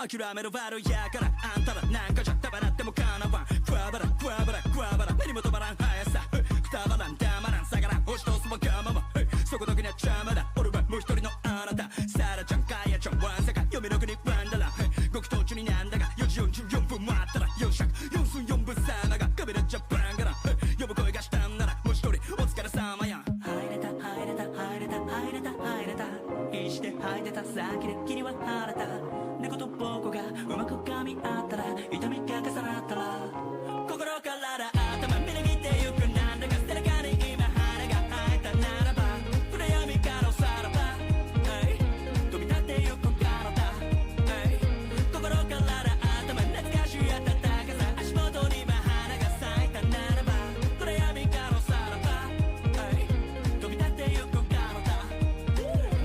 諦めろ悪いやからあんたらなんかじゃ束なってもかなわんクワバラクワバラクワバラ目にも止まらん速さくたばらんたまらん下がらん押し通すわがままそこだけにゃ邪魔だ俺はもう一人のあなたサラちゃんカヤちゃんワンサカ読みの国ワンダラ極途中になんだが4時44分待ったら4尺4分4分様がカメラジャパンから呼ぶ声がしたんならもう一人お疲れ様や入れた入れた入れた入れた入れた必死で吐いてた先で君は晴れた猫と僕がうまく噛み合ったら痛みが重なったら心から頭みなぎってゆくなんだか背中に今花が生えたならば暗闇からさらば飛び立ってゆく体心から頭懐かしい暖かさ足元に今花が咲いたならば暗闇からさらば飛び立ってゆく体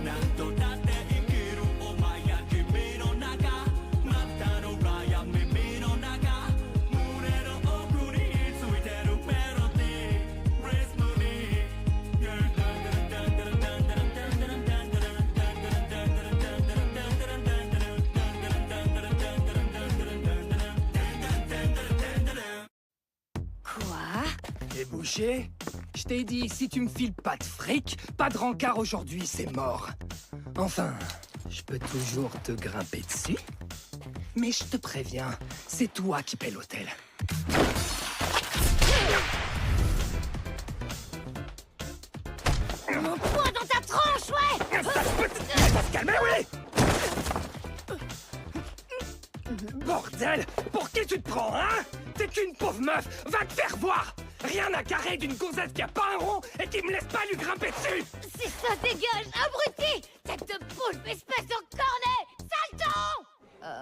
何度だって生きるお前や君の中まぶたの裏や耳の中胸の奥についてるメロディーリズムにQuoi? T'es bouché? Je t'ai dit, si tu me files pas de fric, pas de rencard aujourd'hui, c'est mort. Enfin, je peux toujours te grimper dessus. Mais je te préviens, c'est toi qui paie l'hôtel. Mon poing dans ta tronche, ouais! Ça va se calmer, oui! Bordel! Pour qui tu te prends, hein? T'es qu'une pauvre meuf! Va te faire voir! Rien à carrer d'une gonzesse qui a pas un rond et qui me laisse pas lui grimper dessus! Si ça dégage, abruti! Tête de poulpe, espèce de cornet! Salton!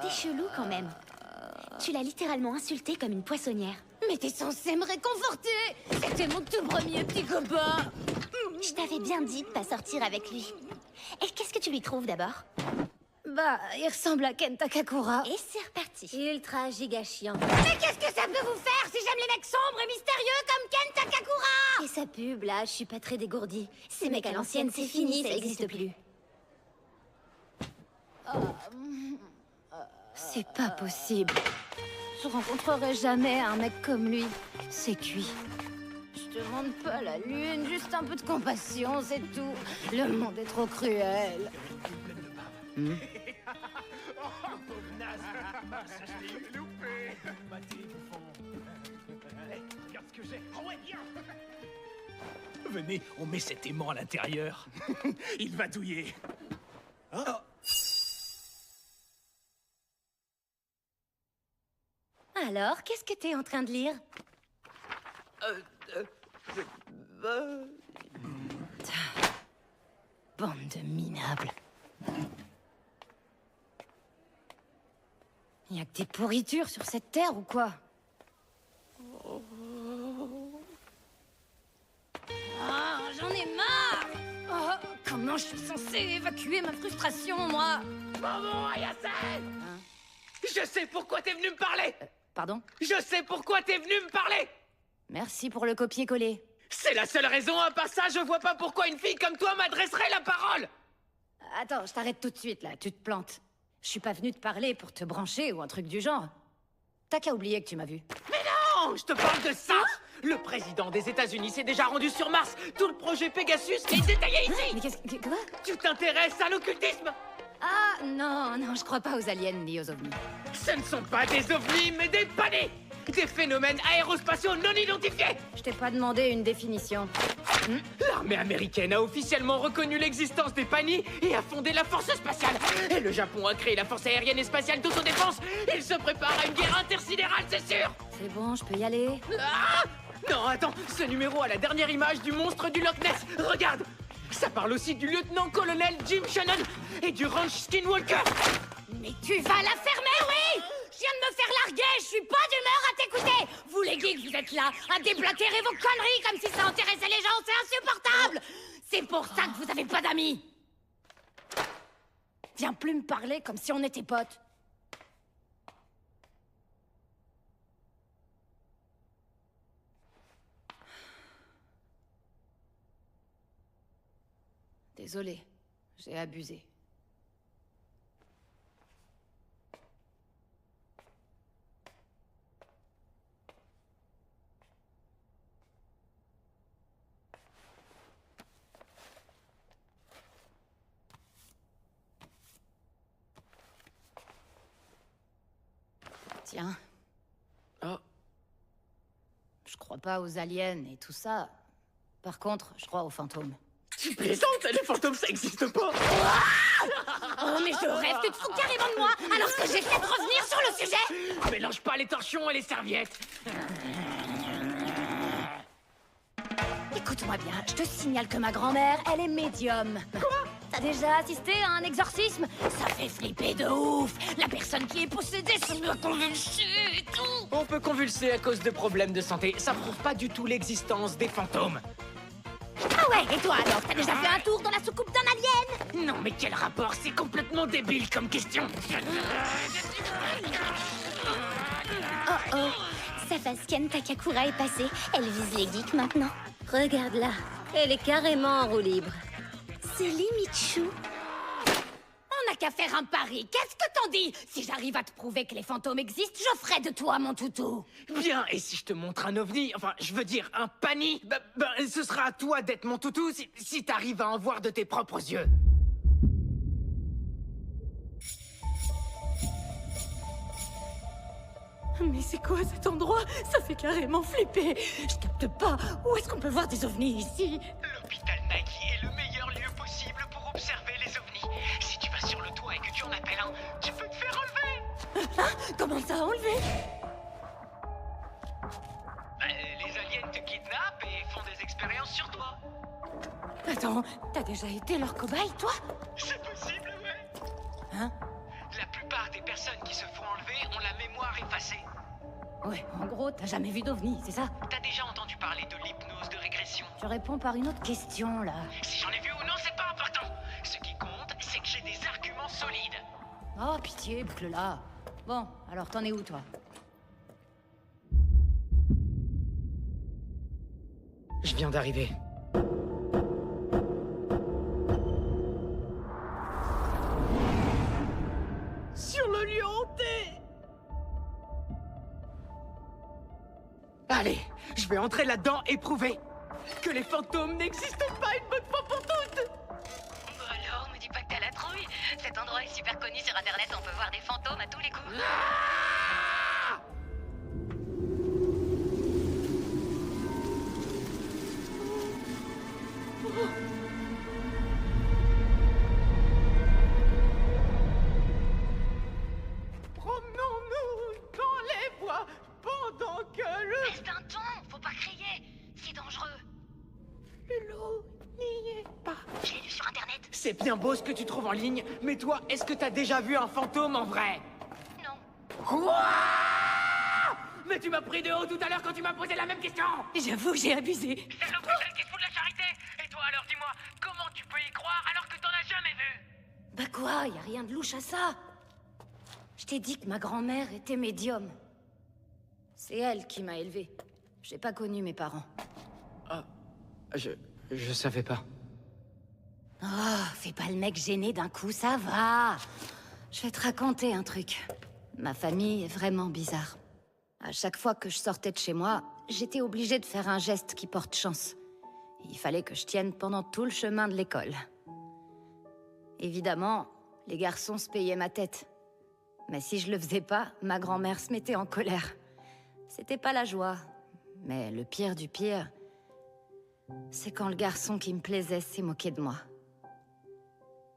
T'es chelou quand même. Tu l'as littéralement insulté comme une poissonnière. Mais t'es censé me réconforter! C'était mon tout premier petit copain! Je t'avais bien dit de pas sortir avec lui. Et qu'est-ce que tu lui trouves d'abord? Bah, il ressemble à Ken Takakura. Et c'est reparti. Ultra giga chiant. Mais qu'est-ce que ça peut vous faire si j'aime les mecs sombres et mystérieux comme Ken Takakura? Et sa pub, là, je suis pas très dégourdie. Ces mecs à l'ancienne, c'est fini, ça existe plus. C'est pas possible. Je rencontrerai jamais un mec comme lui. C'est cuit. Je demande pas la lune, juste un peu de compassion, c'est tout. Le monde est trop cruel. Regarde ce que j'ai. Oh ouais, bien. Venez, on met cet aimant à l'intérieur. Il va douiller. Alors, qu'est-ce que t'es en train de lire? Bande de minables. Y a que des pourritures sur cette terre ou quoi? Ah, j'en ai marre! Oh, comment je suis censée évacuer ma frustration, moi? Maman, Ayase! Je sais pourquoi t'es venu me parler! Pardon? Je sais pourquoi t'es venu me parler! Merci pour le copier-coller. C'est la seule raison, à part ça, je vois pas pourquoi une fille comme toi m'adresserait la parole! Attends, je t'arrête tout de suite, là, tu te plantes. Je suis pas venue te parler pour te brancher ou un truc du genre. T'as qu'à oublier que tu m'as vu. Mais non, je te parle de ça! Le président des États-Unis s'est déjà rendu sur Mars. Tout le projet Pegasus est détaillé ici! Mais qu'est-ce que... Quoi? Tu t'intéresses à l'occultisme? Ah, non, non, je crois pas aux aliens ni aux ovnis. Ce ne sont pas des ovnis, mais des paniers! Des phénomènes aérospatiaux non identifiés! Je t'ai pas demandé une définition. L'armée américaine a officiellement reconnu l'existence des paniers et a fondé la force spatiale. Et le Japon a créé la force aérienne et spatiale d'autodéfense. Il se prépare à une guerre intersidérale, c'est sûr! C'est bon, je peux y aller? Ah! Non, attends, ce numéro a la dernière image du monstre du Loch Ness. Regarde! Ça parle aussi du lieutenant-colonel Jim Shannon et du ranch Skinwalker. Mais tu vas la fermer, oui! Je viens de me faire larguer, je suis pas d'humeur à t'écouter! Vous les geeks, vous êtes là, à déblatérer vos conneries comme si ça intéressait les gens, c'est insupportable! C'est pour ça que vous avez pas d'amis! Viens plus me parler comme si on était potes. Désolée, j'ai abusé. Tiens. Oh. Je crois pas aux aliens et tout ça. Par contre, je crois aux fantômes. Tu plaisantes? Les fantômes, ça existe pas! Oh, mais je rêve, tu te fous carrément de moi alors que j'essaie de revenir sur le sujet! Mélange pas les torchons et les serviettes! Écoute-moi bien, je te signale que ma grand-mère, elle est médium. Quoi? T'as déjà assisté à un exorcisme? Ça fait flipper de ouf! La personne qui est possédée se met à convulser et tout! On peut convulser à cause de problèmes de santé. Ça prouve pas du tout l'existence des fantômes. Ah ouais, et toi alors? T'as déjà fait un tour dans la soucoupe d'un alien? Non, mais quel rapport? C'est complètement débile comme question. Oh oh, sa Ken Takakura est passée. Elle vise les geeks maintenant. Regarde-la, elle est carrément en roue libre. C'est Michou. On n'a qu'à faire un pari. Qu'est-ce que t'en dis? Si j'arrive à te prouver que les fantômes existent, je ferai de toi mon toutou. Bien, et si je te montre un ovni, enfin, je veux dire un pani, ce sera à toi d'être mon toutou si t'arrives à en voir de tes propres yeux. Mais c'est quoi cet endroit? Ça fait carrément flipper. Je capte pas. Où est-ce qu'on peut voir des ovnis ici? L'hôpital Nagui est le meilleur lieu possible pour observer les ovnis. Si tu vas sur le toit et que tu en appelles un, tu peux te faire enlever. Hein? Comment ça, enlever? Les aliens te kidnappent et font des expériences sur toi. Attends, t'as déjà été leur cobaye, toi? C'est possible, ouais. Hein? La plupart des personnes qui se font enlever ont la mémoire effacée. Ouais, en gros, t'as jamais vu d'ovnis, c'est ça? T'as déjà entendu parler de l'hypnose de régression? Tu réponds par une autre question, là. Si j'en ai vu ou non, c'est pas important. Ce qui compte, c'est que j'ai des arguments solides. Oh, pitié, boucle-la. Bon, alors t'en es où, toi? Je viens d'arriver. Sur le lieu hanté! Allez, je vais entrer là-dedans et prouver que les fantômes n'existent pas une bonne fois pour toutes! Alors, me dis pas que t'as la trouille. Cet endroit est super connu sur Internet, on peut voir des fantômes à tous les coups. Promenons-nous dans les bois pendant que le... Reste un ton, faut pas crier, c'est dangereux. L'eau n'y est pas. Je l'ai lu sur Internet. C'est bien beau ce que tu trouves en ligne, mais toi, est-ce que t'as déjà vu un fantôme en vrai? Non. Quoi? Mais tu m'as pris de haut tout à l'heure quand tu m'as posé la même question! J'avoue, j'ai abusé. C'est l'hôpital qui se fout de la charité! Et toi alors dis-moi, comment tu peux y croire alors que t'en as jamais vu? Bah quoi, y a rien de louche à ça. Je t'ai dit que ma grand-mère était médium. C'est elle qui m'a élevée. J'ai pas connu mes parents. Ah, je savais pas. Oh, fais pas le mec gêné d'un coup, ça va. Je vais te raconter un truc. Ma famille est vraiment bizarre. À chaque fois que je sortais de chez moi, j'étais obligée de faire un geste qui porte chance. Il fallait que je tienne pendant tout le chemin de l'école. Évidemment, les garçons se payaient ma tête. Mais si je le faisais pas, ma grand-mère se mettait en colère. C'était pas la joie. Mais le pire du pire, c'est quand le garçon qui me plaisait s'est moqué de moi.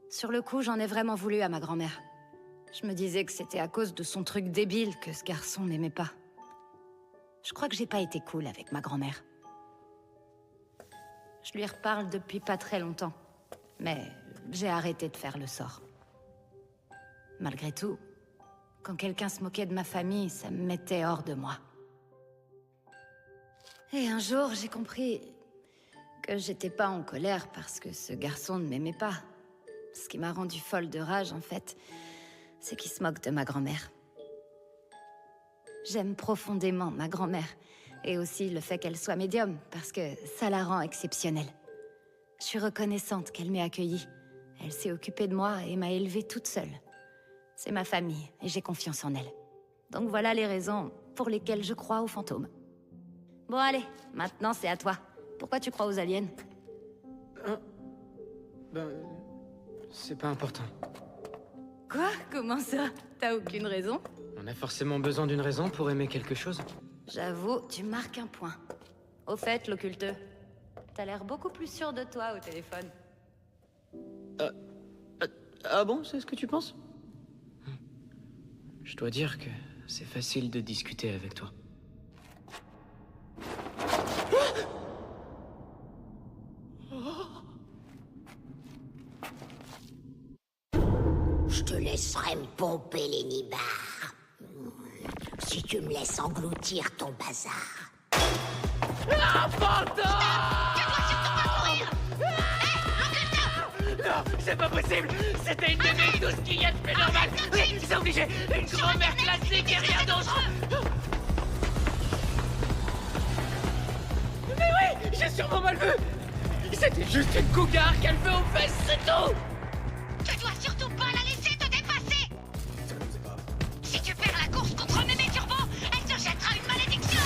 Sur le coup, j'en ai vraiment voulu à ma grand-mère. Je me disais que c'était à cause de son truc débile que ce garçon n'aimait pas. Je crois que j'ai pas été cool avec ma grand-mère. Je lui reparle depuis pas très longtemps. Mais j'ai arrêté de faire le sort. Malgré tout, quand quelqu'un se moquait de ma famille, ça me mettait hors de moi. Et un jour, j'ai compris que j'étais pas en colère parce que ce garçon ne m'aimait pas. Ce qui m'a rendue folle de rage, en fait, c'est qu'il se moque de ma grand-mère. J'aime profondément ma grand-mère, et aussi le fait qu'elle soit médium, parce que ça la rend exceptionnelle. Je suis reconnaissante qu'elle m'ait accueillie. Elle s'est occupée de moi et m'a élevée toute seule. C'est ma famille, et j'ai confiance en elle. Donc voilà les raisons pour lesquelles je crois aux fantômes. Bon allez, maintenant c'est à toi. Pourquoi tu crois aux aliens? C'est pas important. Quoi? Comment ça? T'as aucune raison? On a forcément besoin d'une raison pour aimer quelque chose. J'avoue, tu marques un point. Au fait, l'occulteux, t'as l'air beaucoup plus sûr de toi au téléphone. Ah bon, c'est ce que tu penses? Je dois dire que c'est facile de discuter avec toi. Je te laisserai me pomper les nibards. Si tu me laisses engloutir ton bazar. Non, c'est pas possible. C'était une de mes 12 qui y a de plus normal. C'est obligé. Une grand-mère classique et rien d'autre. Mais oui, j'ai sûrement mal vu. C'était juste une cougar qu'elle veut aux fesses, c'est tout. Tu dois surtout pas la laisser te dépasser. Si tu perds la course contre Mémé Turbo, elle te jettera une malédiction.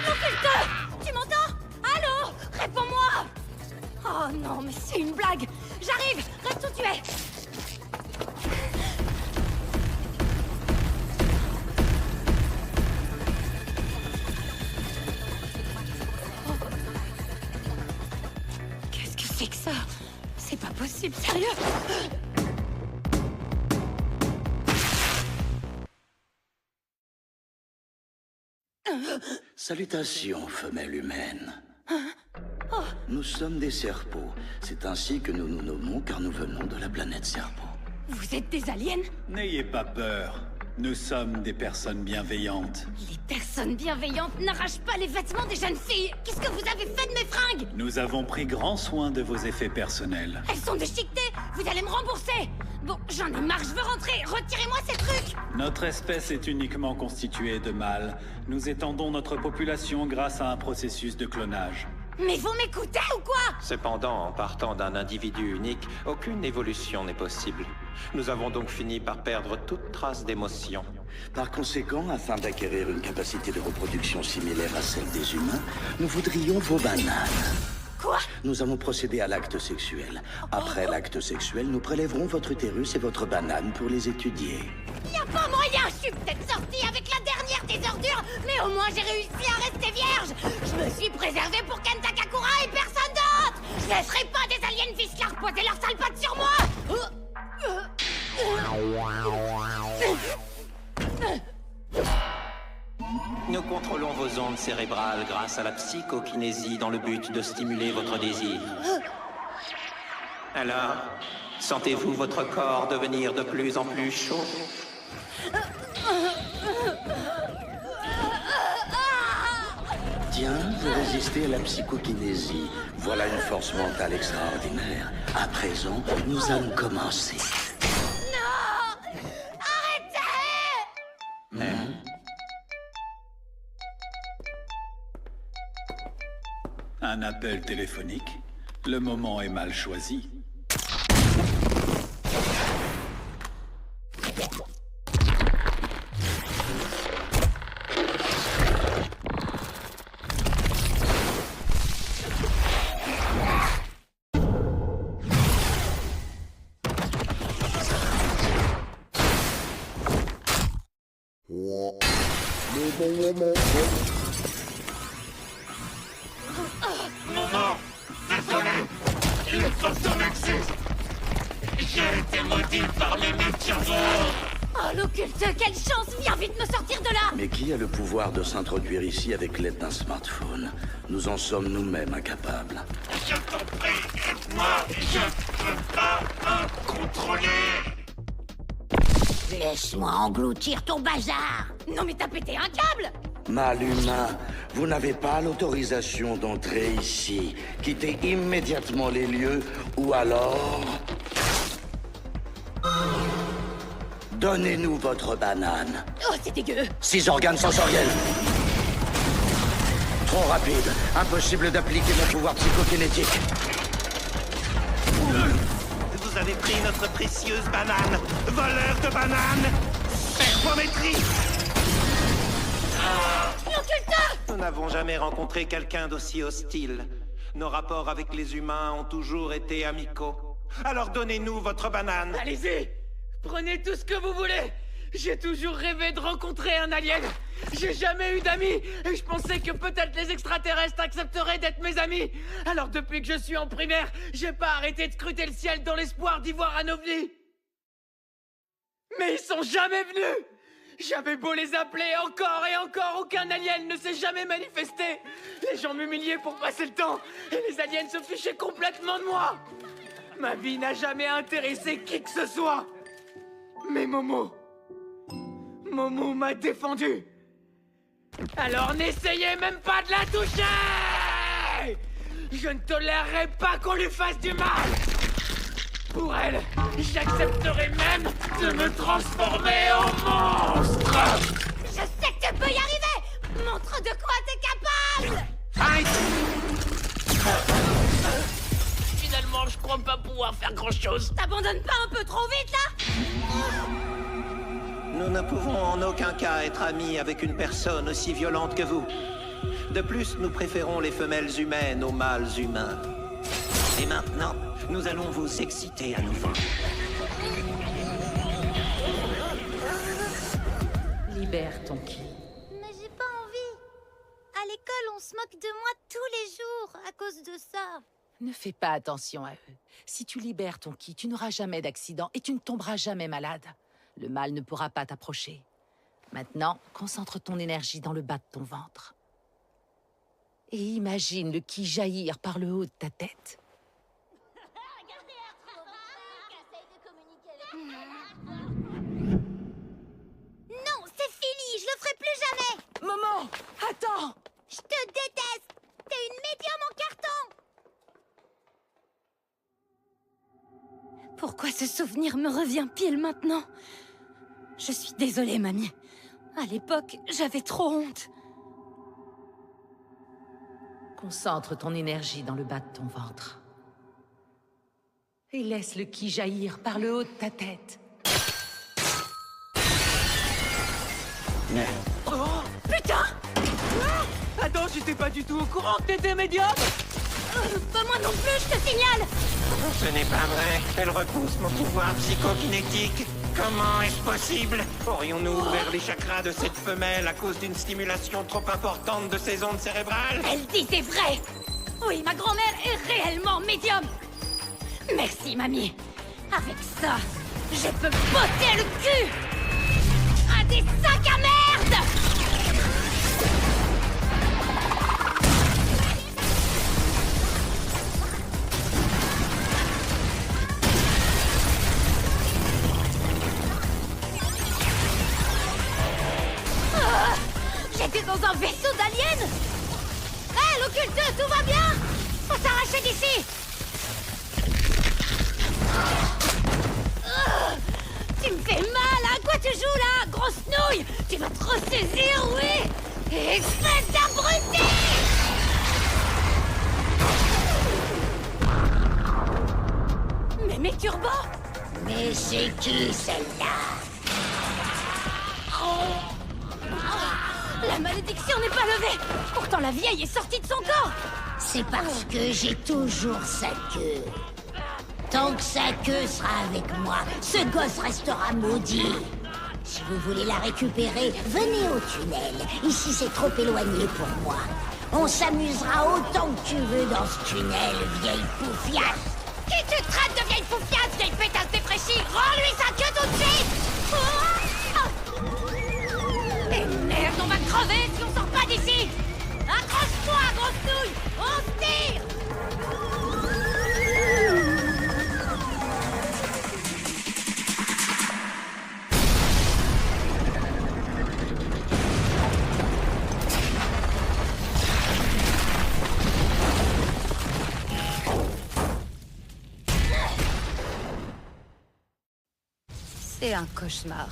L'occulteux! Tu m'entends? Allô? Réponds-moi! Oh non, mais c'est une blague! J'arrive! Reste où tu es! Qu'est-ce que c'est que ça? C'est pas possible, sérieux? Salutations, femelle humaine. Nous sommes des serpos. C'est ainsi que nous nous nommons car nous venons de la planète Serpo. Vous êtes des aliens? N'ayez pas peur. Nous sommes des personnes bienveillantes. Les personnes bienveillantes n'arrachent pas les vêtements des jeunes filles! Qu'est-ce que vous avez fait de mes fringues? Nous avons pris grand soin de vos effets personnels. Elles sont déchiquetées! Vous allez me rembourser! Bon, j'en ai marre, je veux rentrer! Retirez-moi ces trucs! Notre espèce est uniquement constituée de mâles. Nous étendons notre population grâce à un processus de clonage. Mais vous m'écoutez ou quoi? Cependant, en partant d'un individu unique, aucune évolution n'est possible. Nous avons donc fini par perdre toute trace d'émotion. Par conséquent, afin d'acquérir une capacité de reproduction similaire à celle des humains, nous voudrions vos bananes. Quoi? Nous allons procéder à l'acte sexuel. Après l'acte sexuel, nous prélèverons votre utérus et votre banane pour les étudier. Y a pas moyen! Je suis peut-être sortie avec la dernière des ordures, mais au moins j'ai réussi à rester vierge! Je me suis préservée pour Ken Takakura et personne d'autre! Je laisserai pas des aliens vislards poser leurs sales pattes sur moi! Nous contrôlons vos ondes cérébrales grâce à la psychokinésie dans le but de stimuler votre désir. Alors, sentez-vous votre corps devenir de plus en plus chaud? Tiens, vous résistez à la psychokinésie. Voilà une force mentale extraordinaire. À présent, nous allons commencer. Non! Arrêtez! Un appel téléphonique. Le moment est mal choisi. Oh, l'occulteux, quelle chance! Viens vite me sortir de là! Mais qui a le pouvoir de s'introduire ici avec l'aide d'un smartphone? Nous en sommes nous-mêmes incapables. Je t'en prie, aide-moi, je peux pas me contrôler. Laisse-moi engloutir ton bazar. Non mais t'as pété un câble! Mal humain, vous n'avez pas l'autorisation d'entrer ici. Quittez immédiatement les lieux, ou alors... Donnez-nous votre banane. Oh, c'est dégueu! 6 organes sensoriels. Trop rapide. Impossible d'appliquer mon pouvoir psychokinétique. Vous avez pris notre précieuse banane. Voleur de banane. Perfométrie. L'occulteux! Nous n'avons jamais rencontré quelqu'un d'aussi hostile. Nos rapports avec les humains ont toujours été amicaux. Alors donnez-nous votre banane. Allez-y! Prenez tout ce que vous voulez! J'ai toujours rêvé de rencontrer un alien! J'ai jamais eu d'amis! Et je pensais que peut-être les extraterrestres accepteraient d'être mes amis! Alors depuis que je suis en primaire, j'ai pas arrêté de scruter le ciel dans l'espoir d'y voir un ovni! Mais ils sont jamais venus! J'avais beau les appeler encore et encore, aucun alien ne s'est jamais manifesté! Les gens m'humiliaient pour passer le temps, et les aliens se fichaient complètement de moi! Ma vie n'a jamais intéressé qui que ce soit! Mais Momo m'a défendu! Alors n'essayez même pas de la toucher! Je ne tolérerai pas qu'on lui fasse du mal! Pour elle, j'accepterai même de me transformer en monstre! Je sais que tu peux y arriver! Montre de quoi t'es capable! Finalement, je crois pas pouvoir faire grand-chose. T'abandonnes pas un peu trop vite, là? Nous ne pouvons en aucun cas être amis avec une personne aussi violente que vous. De plus, nous préférons les femelles humaines aux mâles humains. Et maintenant, nous allons vous exciter à nouveau. Libère ton ki. Mais j'ai pas envie. À l'école, on se moque de moi tous les jours à cause de ça. Ne fais pas attention à eux. Si tu libères ton ki, tu n'auras jamais d'accident et tu ne tomberas jamais malade. Le mal ne pourra pas t'approcher. Maintenant, concentre ton énergie dans le bas de ton ventre. Et imagine le ki jaillir par le haut de ta tête. Non, c'est fini, je le ferai plus jamais. Momo, attends! Je te déteste. T'es une médium en carton. Pourquoi ce souvenir me revient pile maintenant? Je suis désolée, mamie. À l'époque, j'avais trop honte. Concentre ton énergie dans le bas de ton ventre. Et laisse le ki jaillir par le haut de ta tête. Oh, Putain! attends, j'étais pas du tout au courant que t'étais médium! Pas moi non plus, je te signale! Ce n'est pas vrai. Elle repousse mon pouvoir psychokinétique. Comment est-ce possible? Aurions-nous ouvert les chakras de cette femelle à cause d'une stimulation trop importante de ses ondes cérébrales? Elle dit c'est vrai! Oui, ma grand-mère est réellement médium! Merci, mamie! Avec ça, je peux botter le cul à des sacs à merde! J'étais dans un vaisseau d'aliens! Hé, l'occulte, tout va bien? Faut s'arracher d'ici! Tu me fais mal, à quoi tu joues là, grosse nouille? Tu vas te ressaisir, oui? Espèce d'abruti! Mais Turbo? Mais c'est qui celle-là? La malédiction n'est pas levée! Pourtant la vieille est sortie de son corps! C'est parce que j'ai toujours sa queue. Tant que sa queue sera avec moi, ce gosse restera maudit. Si vous voulez la récupérer, venez au tunnel. Ici, c'est trop éloigné pour moi. On s'amusera autant que tu veux dans ce tunnel, vieille poufiasse. Qui tu traites de vieille poufiasse, vieille pétasse défraîchie? Rends-lui sa queue tout de suite! Et merde, on va crever si on sort pas d'ici! Accroche-toi, grosse nouille! On se tire! C'est un cauchemar.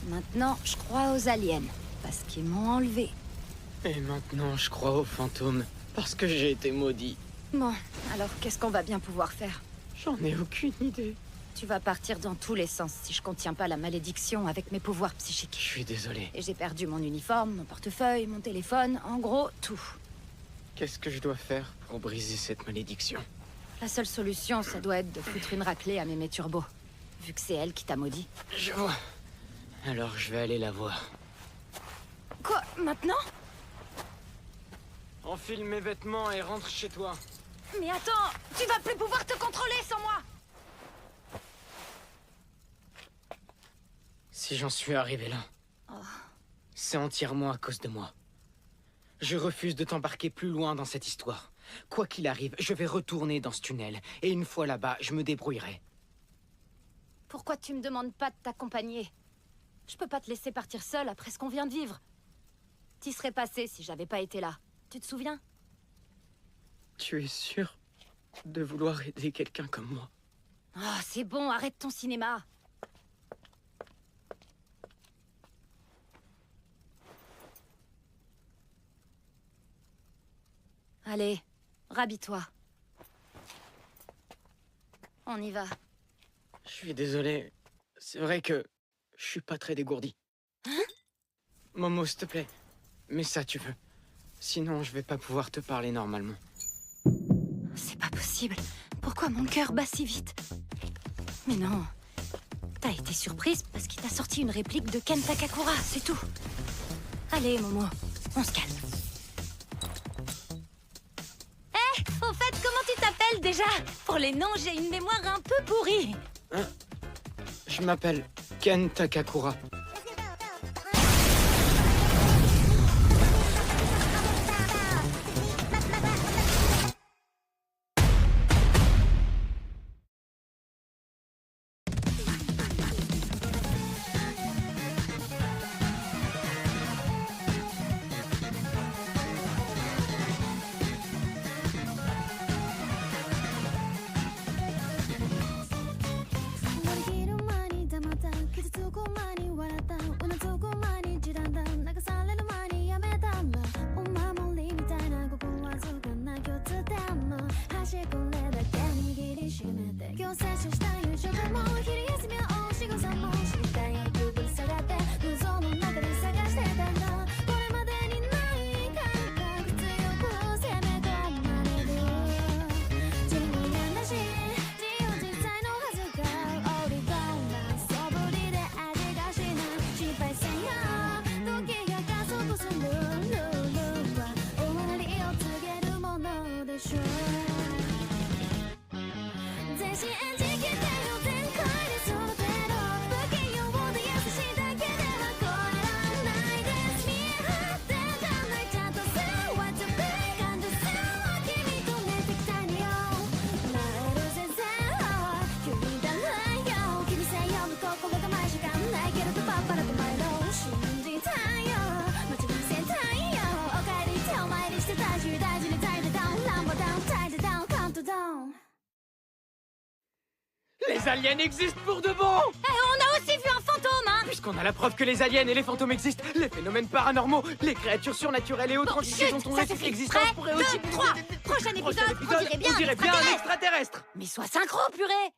Maintenant, je crois aux aliens, parce qu'ils m'ont enlevé. Et maintenant, je crois aux fantômes, parce que j'ai été maudit. Bon, alors qu'est-ce qu'on va bien pouvoir faire? J'en ai aucune idée. Tu vas partir dans tous les sens si je contiens pas la malédiction avec mes pouvoirs psychiques. Je suis désolé. Et j'ai perdu mon uniforme, mon portefeuille, mon téléphone, en gros, tout. Qu'est-ce que je dois faire pour briser cette malédiction? La seule solution, ça doit être de foutre une raclée à Mémé Turbo. Vu que c'est elle qui t'a maudit. Je vois. Alors je vais aller la voir. Quoi? Maintenant? Enfile mes vêtements et rentre chez toi. Mais attends! Tu vas plus pouvoir te contrôler sans moi! Si j'en suis arrivé là, c'est entièrement à cause de moi. Je refuse de t'embarquer plus loin dans cette histoire. Quoi qu'il arrive, je vais retourner dans ce tunnel. Et une fois là-bas, je me débrouillerai. Pourquoi tu me demandes pas de t'accompagner? Je peux pas te laisser partir seule après ce qu'on vient de vivre. T'y serais passé si j'avais pas été là. Tu te souviens? Tu es sûr de vouloir aider quelqu'un comme moi? Ah, c'est bon, arrête ton cinéma. Allez, rhabille-toi. On y va. Je suis désolé. C'est vrai que je suis pas très dégourdi. Hein? Momo, s'il te plaît. Mets ça, tu veux. Sinon, je vais pas pouvoir te parler normalement. C'est pas possible. Pourquoi mon cœur bat si vite? Mais non. T'as été surprise parce qu'il t'a sorti une réplique de Ken Takakura, c'est tout. Allez, Momo, on se calme. Au fait, comment tu t'appelles déjà? Pour les noms, j'ai une mémoire un peu pourrie. Hein? Je m'appelle Ken Takakura. Les aliens existent pour de bon! On a aussi vu un fantôme, hein! Puisqu'on a la preuve que les aliens et les fantômes existent, les phénomènes paranormaux, les créatures surnaturelles et autres entités dont on récite l'existence pourraient aussi... 3. Prochain épisode, on dirait bien un extraterrestre! Mais sois synchro, purée!